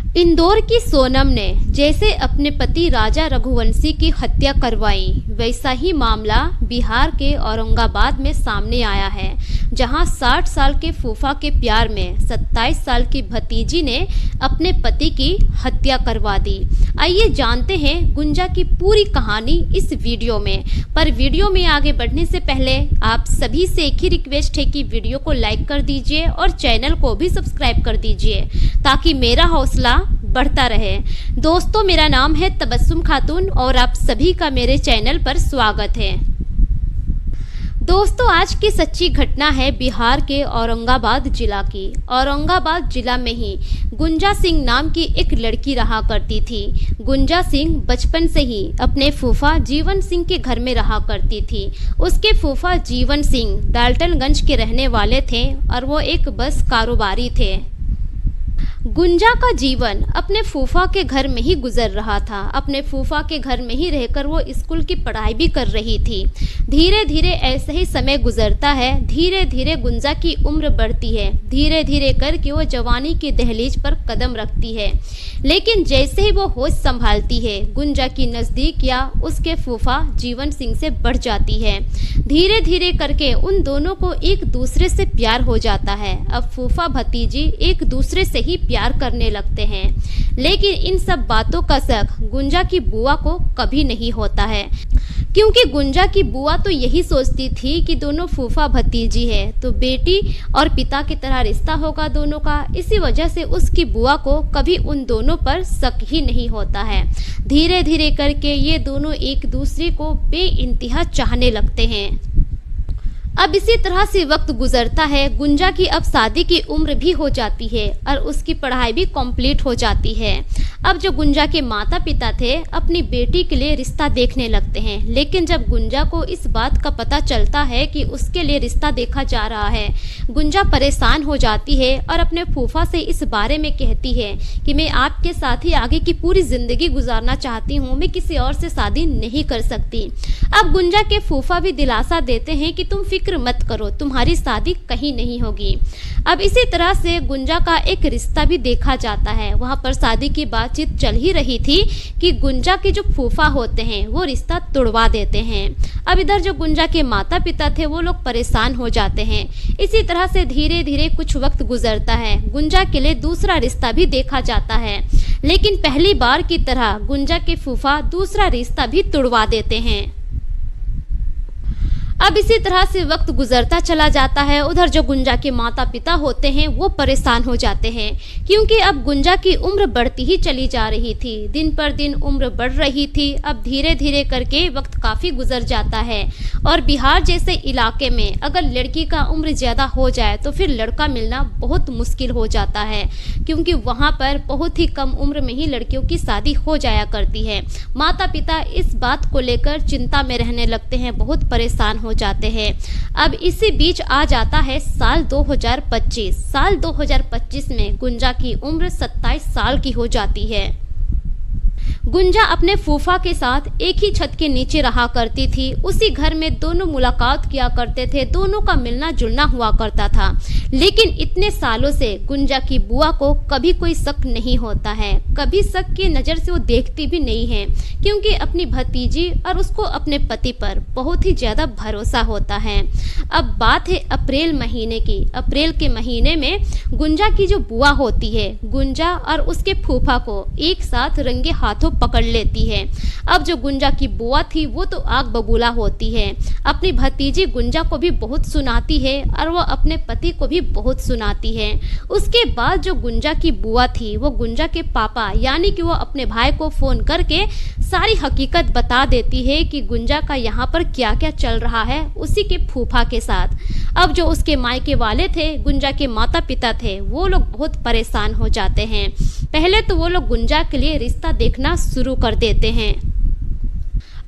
इंदौर की सोनम ने जैसे अपने पति राजा रघुवंशी की हत्या करवाई, वैसा ही मामला बिहार के औरंगाबाद में सामने आया है, जहां 60 साल के फूफा के प्यार में 27 साल की भतीजी ने अपने पति की हत्या करवा दी। आइए जानते हैं गुंजा की पूरी कहानी इस वीडियो में। पर वीडियो में आगे बढ़ने से पहले आप सभी से एक ही रिक्वेस्ट है कि वीडियो को लाइक कर दीजिए और चैनल को भी सब्सक्राइब कर दीजिए ताकि मेरा हौसला बढ़ता रहे। दोस्तों, मेरा नाम है तबस्सुम खातून और आप सभी का मेरे चैनल पर स्वागत है। दोस्तों, आज की सच्ची घटना है बिहार के औरंगाबाद जिला की। औरंगाबाद जिला में ही गुंजा सिंह नाम की एक लड़की रहा करती थी। गुंजा सिंह बचपन से ही अपने फूफा जीवन सिंह के घर में रहा करती थी। उसके फूफा जीवन सिंह डाल्टनगंज के रहने वाले थे और वो एक बस कारोबारी थे। गुंजा का जीवन अपने फूफा के घर में ही गुजर रहा था। अपने फूफा के घर में ही रहकर वो स्कूल की पढ़ाई भी कर रही थी। धीरे धीरे ऐसे ही समय गुजरता है। धीरे धीरे गुंजा की उम्र बढ़ती है। धीरे धीरे करके वो जवानी की दहलीज पर कदम रखती है। लेकिन जैसे ही वो होश संभालती है, गुंजा की नज़दीकियाँ उसके फूफा जीवन सिंह से बढ़ जाती है। धीरे धीरे करके उन दोनों को एक दूसरे से प्यार हो जाता है। अब फूफा भतीजी एक दूसरे से ही प्यार करने लगते हैं। लेकिन इन सब बातों का शक गुंजा की बुआ को कभी नहीं होता है, क्योंकि गुंजा की बुआ तो यही सोचती थी कि दोनों फूफा भतीजी है तो बेटी और पिता की तरह रिश्ता होगा दोनों का। इसी वजह से उसकी बुआ को कभी उन दोनों पर शक ही नहीं होता है। धीरे धीरे करके ये दोनों एक दूसरे को बेइंतहा चाहने लगते हैं। अब इसी तरह से वक्त गुजरता है। गुंजा की अब शादी की उम्र भी हो जाती है और उसकी पढ़ाई भी कंप्लीट हो जाती है। अब जो गुंजा के माता पिता थे अपनी बेटी के लिए रिश्ता देखने लगते हैं। लेकिन जब गुंजा को इस बात का पता चलता है कि उसके लिए रिश्ता देखा जा रहा है, गुंजा परेशान हो जाती है और अपने फूफा से इस बारे में कहती है कि मैं आपके साथ ही आगे की पूरी जिंदगी गुजारना चाहती हूँ, मैं किसी और से शादी नहीं कर सकती। अब गुंजा के फूफा भी दिलासा देते हैं कि तुम फिक्र मत करो, तुम्हारी शादी कहीं नहीं होगी। अब इसी तरह से गुंजा का एक रिश्ता भी देखा जाता है। वहां पर शादी की बातचीत चल ही रही थी कि गुंजा के जो फूफा होते हैं वो रिश्ता तोड़वा देते हैं। अब इधर जो गुंजा के माता पिता थे वो लोग परेशान हो जाते हैं। इसी तरह से धीरे धीरे कुछ वक्त गुजरता है। गुंजा के लिए दूसरा रिश्ता भी देखा जाता है, लेकिन पहली बार की तरह गुंजा के फूफा दूसरा रिश्ता भी तोड़वा देते हैं। अब इसी तरह से वक्त गुजरता चला जाता है। उधर जो गुंजा के माता पिता होते हैं वो परेशान हो जाते हैं, क्योंकि अब गुंजा की उम्र बढ़ती ही चली जा रही थी। दिन पर दिन उम्र बढ़ रही थी। अब धीरे धीरे करके वक्त काफ़ी गुजर जाता है और बिहार जैसे इलाके में अगर लड़की का उम्र ज़्यादा हो जाए तो फिर लड़का मिलना बहुत मुश्किल हो जाता है, क्योंकि वहाँ पर बहुत ही कम उम्र में ही लड़कियों की शादी हो जाया करती है। माता पिता इस बात को लेकर चिंता में रहने लगते हैं, बहुत परेशान हो जाते हैं। अब इसी बीच आ जाता है साल 2025। साल 2025 में गुंजा की उम्र 27 साल की हो जाती है। गुंजा अपने फूफा के साथ एक ही छत के नीचे रहा करती थी। उसी घर में दोनों मुलाकात किया करते थे, दोनों का मिलना जुलना हुआ करता था। लेकिन इतने सालों से गुंजा की बुआ को कभी कोई शक नहीं होता है, कभी शक की नज़र से वो देखती भी नहीं है, क्योंकि अपनी भतीजी और उसको अपने पति पर बहुत ही ज़्यादा भरोसा होता है। अब बात है अप्रैल महीने की। अप्रैल के महीने में गुंजा की जो बुआ होती है, गुंजा और उसके फूफा को एक साथ रंगे हाथों पकड़ लेती है। अब जो गुंजा की बुआ थी वो तो आग बबूला होती है, अपनी भतीजी गुंजा को भी बहुत सुनाती है और वो अपने पति को भी बहुत सुनाती है। उसके बाद जो गुंजा की बुआ थी वो गुंजा के पापा यानी कि वो अपने भाई को फ़ोन करके सारी हकीकत बता देती है कि गुंजा का यहाँ पर क्या क्या चल रहा है उसी के फूफा के साथ। अब जो उसके मायके वाले थे, गुंजा के माता पिता थे, वो लोग बहुत परेशान हो जाते हैं। पहले तो वो लोग गुंजा के लिए रिश्ता देखना शुरू कर देते हैं।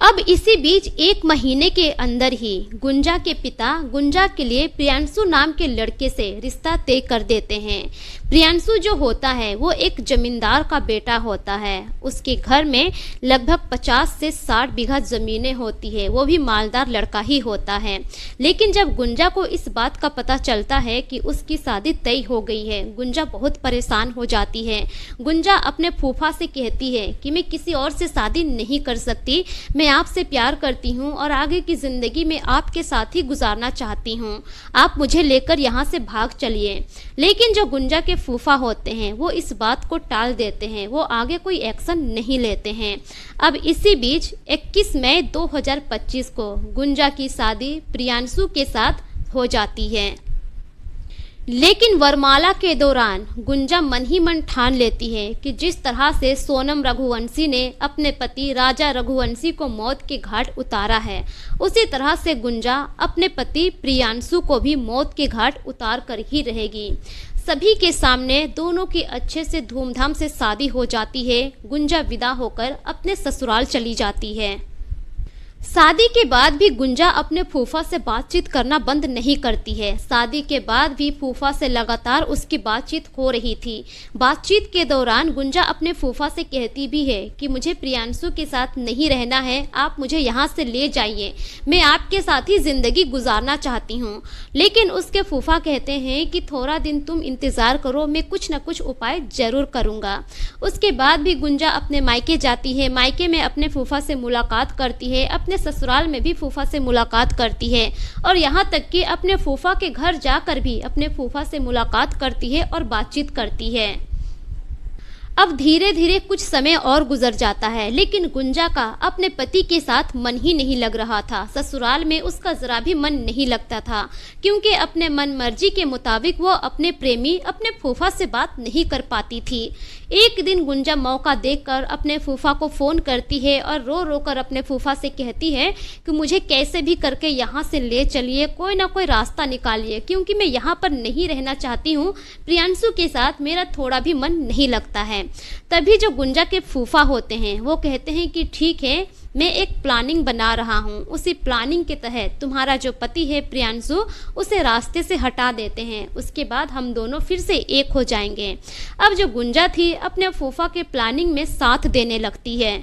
अब इसी बीच 1 महीने के अंदर ही गुंजा के पिता गुंजा के लिए प्रियांशु नाम के लड़के से रिश्ता तय कर देते हैं। प्रियांशु जो होता है वो एक जमींदार का बेटा होता है। उसके घर में लगभग 50 से 60 बीघा जमीनें होती है, वो भी मालदार लड़का ही होता है। लेकिन जब गुंजा को इस बात का पता चलता है कि उसकी शादी तय हो गई है, गुंजा बहुत परेशान हो जाती है। गुंजा अपने फूफा से कहती है कि मैं किसी और से शादी नहीं कर सकती, मैं आपसे प्यार करती हूँ और आगे की ज़िंदगी में आपके साथ ही गुजारना चाहती हूँ, आप मुझे लेकर यहाँ से भाग चलिए। लेकिन जो गुंजा के फूफा होते हैं वो इस बात को टाल देते हैं, वो आगे कोई एक्शन नहीं लेते हैं। अब इसी बीच 21 मई 2025 को गुंजा की शादी प्रियांशु के साथ हो जाती है। लेकिन वरमाला के दौरान गुंजा मन ही मन ठान लेती है कि जिस तरह से सोनम रघुवंशी ने अपने पति राजा रघुवंशी को मौत के घाट उतारा है, उसी तरह से गुंजा अपने पति प्रियांशु को भी मौत के घाट उतार कर ही रहेगी। सभी के सामने दोनों की अच्छे से धूमधाम से शादी हो जाती है। गुंजा विदा होकर अपने ससुराल चली जाती है। शादी के बाद भी गुंजा अपने फूफा से बातचीत करना बंद नहीं करती है। शादी के बाद भी फूफा से लगातार उसकी बातचीत हो रही थी। बातचीत के दौरान गुंजा अपने फूफा से कहती भी है कि मुझे प्रियांशु के साथ नहीं रहना है, आप मुझे यहाँ से ले जाइए, मैं आपके साथ ही ज़िंदगी गुजारना चाहती हूँ। लेकिन उसके फूफा कहते हैं कि थोड़ा दिन तुम इंतज़ार करो, मैं कुछ न कुछ उपाय ज़रूर करूँगा। उसके बाद भी गुंजा अपने मायके जाती है। मायके में अपने फूफा से मुलाकात करती है, अपने ससुराल में भी फूफा से मुलाकात करती है और यहाँ तक कि अपने फूफा के घर जाकर भी अपने फूफा से मुलाकात करती है और बातचीत करती है। अब धीरे धीरे कुछ समय और गुजर जाता है, लेकिन गुंजा का अपने पति के साथ मन ही नहीं लग रहा था। ससुराल में उसका जरा भी मन नहीं लगता था, क्योंकि अपने मन मर्जी के मुताबिक वो अपने प्रेमी अपने फूफा से बात नहीं कर पाती थी। एक दिन गुंजा मौका देखकर अपने फूफा को फ़ोन करती है और रो रो कर अपने फूफा से कहती है कि मुझे कैसे भी करके यहाँ से ले चलिए, कोई ना कोई रास्ता निकालिए, क्योंकि मैं यहाँ पर नहीं रहना चाहती हूँ। प्रियांशु के साथ मेरा थोड़ा भी मन नहीं लगता है। तभी जो गुंजा के फूफा होते हैं वो कहते हैं कि ठीक है, मैं एक प्लानिंग बना रहा हूँ। उसी प्लानिंग के तहत तुम्हारा जो पति है प्रियांशु, उसे रास्ते से हटा देते हैं, उसके बाद हम दोनों फिर से एक हो जाएंगे। अब जो गुंजा थी अपने फूफा के प्लानिंग में साथ देने लगती है।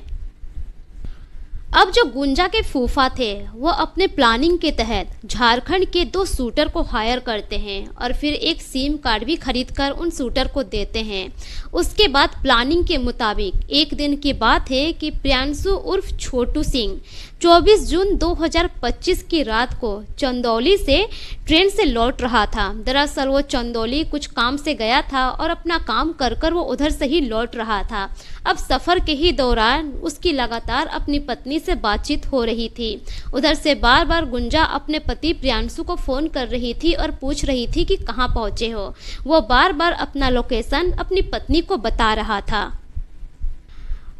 अब जो गुंजा के फूफा थे वो अपने प्लानिंग के तहत झारखंड के 2 शूटर को हायर करते हैं और फिर एक सिम कार्ड भी खरीदकर उन शूटर को देते हैं। उसके बाद प्लानिंग के मुताबिक एक दिन की बात है कि प्रियांशु उर्फ छोटू सिंह 24 जून 2025 की रात को चंदौली से ट्रेन से लौट रहा था। दरअसल वो चंदौली कुछ काम से गया था और अपना काम कर वो उधर से ही लौट रहा था। अब सफ़र के ही दौरान उसकी लगातार अपनी पत्नी से बातचीत हो रही थी। उधर से बार बार गुंजा अपने पति प्रियांशु को फ़ोन कर रही थी और पूछ रही थी कि कहाँ पहुँचे हो। वो बार बार अपना लोकेशन अपनी पत्नी को बता रहा था।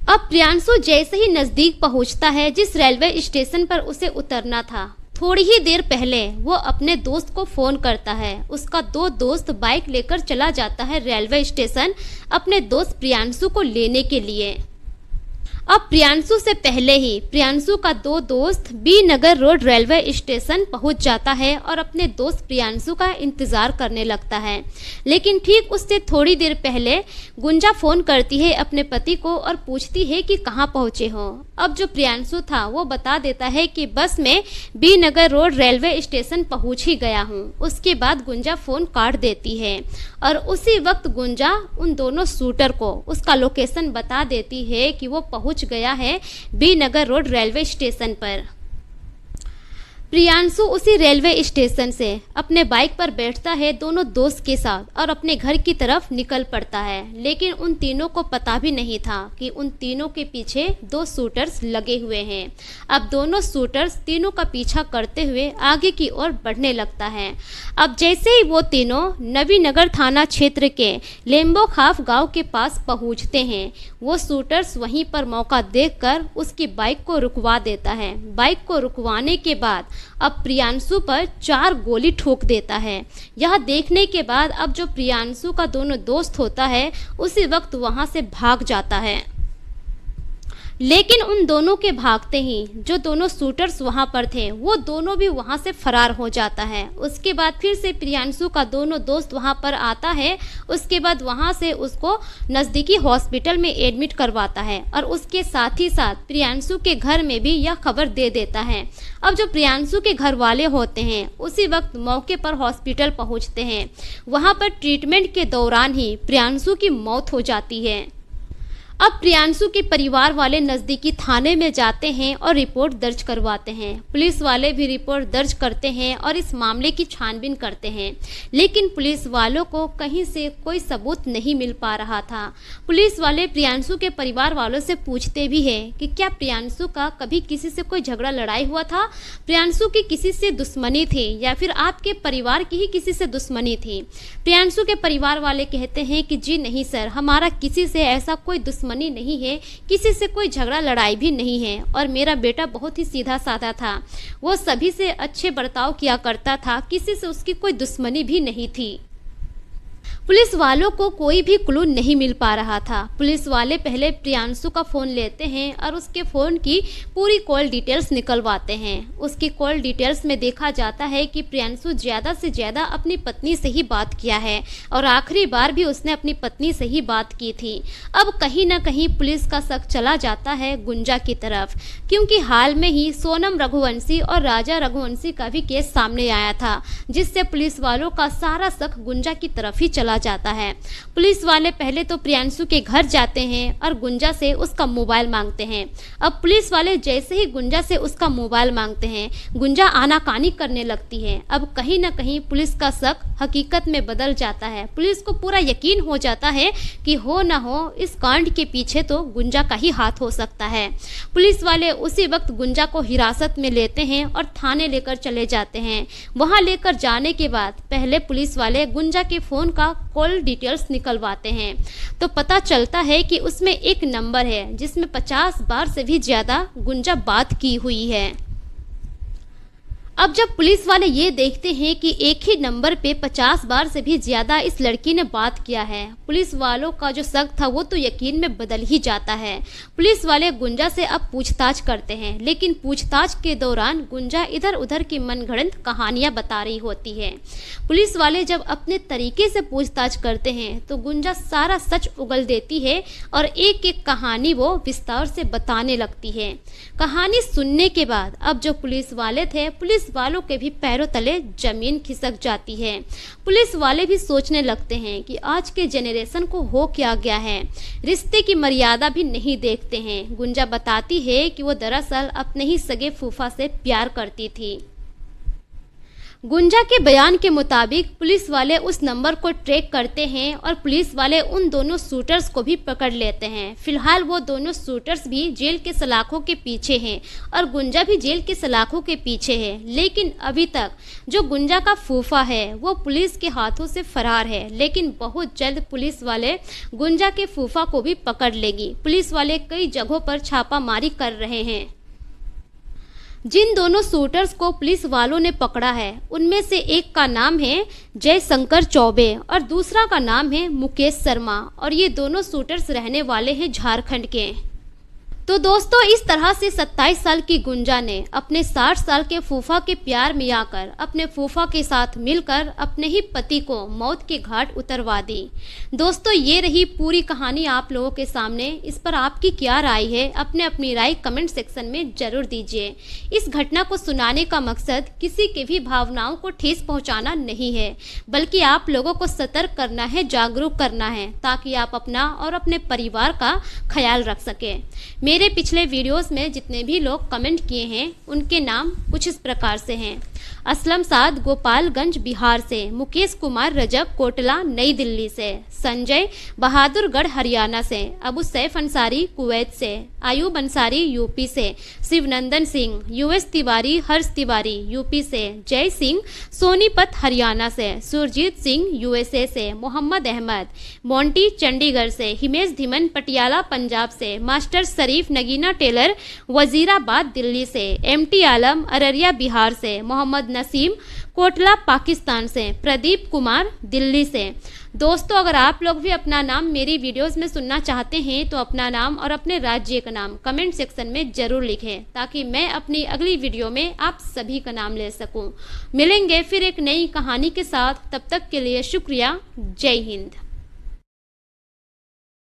अब प्रियांशु जैसे ही नज़दीक पहुंचता है, जिस रेलवे स्टेशन पर उसे उतरना था, थोड़ी ही देर पहले वो अपने दोस्त को फ़ोन करता है। उसका 2 दोस्त बाइक लेकर चला जाता है रेलवे स्टेशन अपने दोस्त प्रियांशु को लेने के लिए। अब प्रियांशु से पहले ही प्रियांशु का 2 दोस्त बी नगर रोड रेलवे स्टेशन पहुंच जाता है और अपने दोस्त प्रियांशु का इंतज़ार करने लगता है। लेकिन ठीक उससे थोड़ी देर पहले गुंजा फ़ोन करती है अपने पति को और पूछती है कि कहाँ पहुँचे हो। अब जो प्रियांशु था वो बता देता है कि बस मैं बी नगर रोड रेलवे स्टेशन पहुँच ही गया हूँ। उसके बाद गुंजा फ़ोन काट देती है और उसी वक्त गुंजा उन दोनों शूटर को उसका लोकेशन बता देती है कि वो पहुँच गया है बी नगर रोड रेलवे स्टेशन पर। प्रियांशु उसी रेलवे स्टेशन से अपने बाइक पर बैठता है दोनों दोस्त के साथ और अपने घर की तरफ निकल पड़ता है। लेकिन उन तीनों को पता भी नहीं था कि उन तीनों के पीछे 2 शूटर्स लगे हुए हैं। अब दोनों शूटर्स तीनों का पीछा करते हुए आगे की ओर बढ़ने लगता है। अब जैसे ही वो तीनों नवीनगर थाना क्षेत्र के लेम्बो खाफ गांव के पास पहुंचते हैं, वो शूटर्स वहीं पर मौका देखकर उसकी बाइक को रुकवा देता है। बाइक को रुकवाने के बाद अब प्रियांशु पर 4 गोली ठोक देता है। यह देखने के बाद अब जो प्रियांशु का दोनों दोस्त होता है उसी वक्त वहां से भाग जाता है। लेकिन उन दोनों के भागते ही जो दोनों शूटर्स वहां पर थे वो दोनों भी वहां से फरार हो जाता है। उसके बाद फिर से प्रियांशु का दोनों दोस्त वहां पर आता है। उसके बाद वहां से उसको नज़दीकी हॉस्पिटल में एडमिट करवाता है और उसके साथ ही साथ प्रियांशु के घर में भी यह खबर दे देता है। अब जो प्रियांशु के घर वाले होते हैं उसी वक्त मौके पर हॉस्पिटल पहुंचते हैं। वहां पर ट्रीटमेंट के दौरान ही प्रियांशु की मौत हो जाती है। अब प्रियांशु के परिवार वाले नज़दीकी थाने में जाते हैं और रिपोर्ट दर्ज करवाते हैं। पुलिस वाले भी रिपोर्ट दर्ज करते हैं और इस मामले की छानबीन करते हैं, लेकिन पुलिस वालों को कहीं से कोई सबूत नहीं मिल पा रहा था। पुलिस वाले प्रियांशु के परिवार वालों से पूछते भी हैं कि क्या प्रियांशु का कभी किसी से कोई झगड़ा लड़ाई हुआ था, प्रियांशु की किसी से दुश्मनी थी या फिर आपके परिवार की ही किसी से दुश्मनी थी। प्रियांशु के परिवार वाले कहते हैं कि जी नहीं सर, हमारा किसी से ऐसा कोई दुश्मनी नहीं है, किसी से कोई झगड़ा लड़ाई भी नहीं है और मेरा बेटा बहुत ही सीधा साधा था, वो सभी से अच्छे बर्ताव किया करता था, किसी से उसकी कोई दुश्मनी भी नहीं थी। पुलिस वालों को कोई भी क्लू नहीं मिल पा रहा था। पुलिस वाले पहले प्रियांशु का फ़ोन लेते हैं और उसके फ़ोन की पूरी कॉल डिटेल्स निकलवाते हैं। उसकी कॉल डिटेल्स में देखा जाता है कि प्रियांशु ज़्यादा से ज़्यादा अपनी पत्नी से ही बात किया है और आखिरी बार भी उसने अपनी पत्नी से ही बात की थी। अब कहीं ना कहीं पुलिस का शक चला जाता है गुंजा की तरफ, क्योंकि हाल में ही सोनम रघुवंशी और राजा रघुवंशी का भी केस सामने आया था, जिससे पुलिस वालों का सारा शक गुंजा की तरफ ही चला जाता है। पुलिस वाले पहले तो प्रियांशु के घर जाते हैं और गुंजा से उसका मोबाइल मांगते हैं। अब पुलिस वाले जैसे ही गुंजा से उसका मोबाइल मांगते हैं, गुंजा आनाकानी करने लगती है। अब कहीं ना कहीं पुलिस का शक हकीकत में बदल जाता है। पुलिस को पूरा यकीन हो जाता है कि हो ना हो इस कांड के पीछे तो गुंजा का ही हाथ हो सकता है। पुलिस वाले उसी वक्त गुंजा को हिरासत में लेते हैं और थाने लेकर चले जाते हैं। वहां लेकर जाने के बाद पहले पुलिस वाले गुंजा के फोन का कॉल डिटेल्स निकलवाते हैं, तो पता चलता है कि उसमें एक नंबर है जिसमें 50 बार से भी ज़्यादा गुंजा बात की हुई है। अब जब पुलिस वाले ये देखते हैं कि एक ही नंबर पे 50 बार से भी ज़्यादा इस लड़की ने बात किया है, पुलिस वालों का जो शक था वो तो यकीन में बदल ही जाता है। पुलिस वाले गुंजा से अब पूछताछ करते हैं, लेकिन पूछताछ के दौरान गुंजा इधर उधर की मनगढ़ंत कहानियां बता रही होती है। पुलिस वाले जब अपने तरीके से पूछताछ करते हैं तो गुंजा सारा सच उगल देती है और एक एक कहानी वो विस्तार से बताने लगती है। कहानी सुनने के बाद अब जो पुलिस वाले थे, पुलिस वालों के भी पैरों तले जमीन खिसक जाती है। पुलिस वाले भी सोचने लगते हैं कि आज के जेनरेशन को हो क्या गया है, रिश्ते की मर्यादा भी नहीं देखते हैं। गुंजा बताती है कि वो दरअसल अपने ही सगे फूफा से प्यार करती थी। गुंजा के बयान के मुताबिक पुलिस वाले उस नंबर को ट्रैक करते हैं और पुलिस वाले उन दोनों शूटर्स को भी पकड़ लेते हैं। फिलहाल वो दोनों शूटर्स भी जेल के सलाखों के पीछे हैं और गुंजा भी जेल के सलाखों के पीछे है, लेकिन अभी तक जो गुंजा का फूफा है वो पुलिस के हाथों से फरार है। लेकिन बहुत जल्द पुलिस वाले गुंजा के फूफा को भी पकड़ लेगी। पुलिस वाले कई जगहों पर छापामारी कर रहे हैं। जिन दोनों शूटर्स को पुलिस वालों ने पकड़ा है उनमें से एक का नाम है जयशंकर चौबे और दूसरा का नाम है मुकेश शर्मा, और ये दोनों शूटर्स रहने वाले हैं झारखंड के। तो दोस्तों, इस तरह से 27 साल की गुंजा ने अपने 60 साल के फूफा के प्यार में आकर अपने फूफा के साथ मिलकर अपने ही पति को मौत के घाट उतरवा दी। दोस्तों, ये रही पूरी कहानी आप लोगों के सामने। इस पर आपकी क्या राय है, अपनी राय कमेंट सेक्शन में जरूर दीजिए। इस घटना को सुनाने का मकसद किसी के भी भावनाओं को ठेस पहुंचाना नहीं है, बल्कि आप लोगों को सतर्क करना है, जागरूक करना है, ताकि आप अपना और अपने परिवार का ख्याल रख सकें। मेरे पिछले वीडियोस में जितने भी लोग कमेंट किए हैं उनके नाम कुछ इस प्रकार से हैं: असलम साद गोपालगंज बिहार से, मुकेश कुमार रजब कोटला नई दिल्ली से, संजय बहादुरगढ़ हरियाणा से, अबू सैफ अंसारी कुवैत से, आयूब अंसारी यूपी से, शिवनंदन सिंह, यूएस तिवारी हर्ष तिवारी यूपी से, जय सिंह सोनीपत हरियाणा से, सुरजीत सिंह यूएसए से, मोहम्मद अहमद मोंटी चंडीगढ़ से, हिमेश धीमन पटियाला पंजाब से, मास्टर शरीफ नगीना टेलर वजीराबाद दिल्ली से, एमटी आलम अररिया बिहार से, मोहम्मद नसीम कोटला पाकिस्तान से, प्रदीप कुमार दिल्ली से। दोस्तों, अगर आप लोग भी अपना नाम मेरी वीडियोस में सुनना चाहते हैं तो अपना नाम और अपने राज्य का नाम कमेंट सेक्शन में जरूर लिखें, ताकि मैं अपनी अगली वीडियो में आप सभी का नाम ले सकूं। मिलेंगे फिर एक नई कहानी के साथ, तब तक के लिए शुक्रिया। जय हिंद।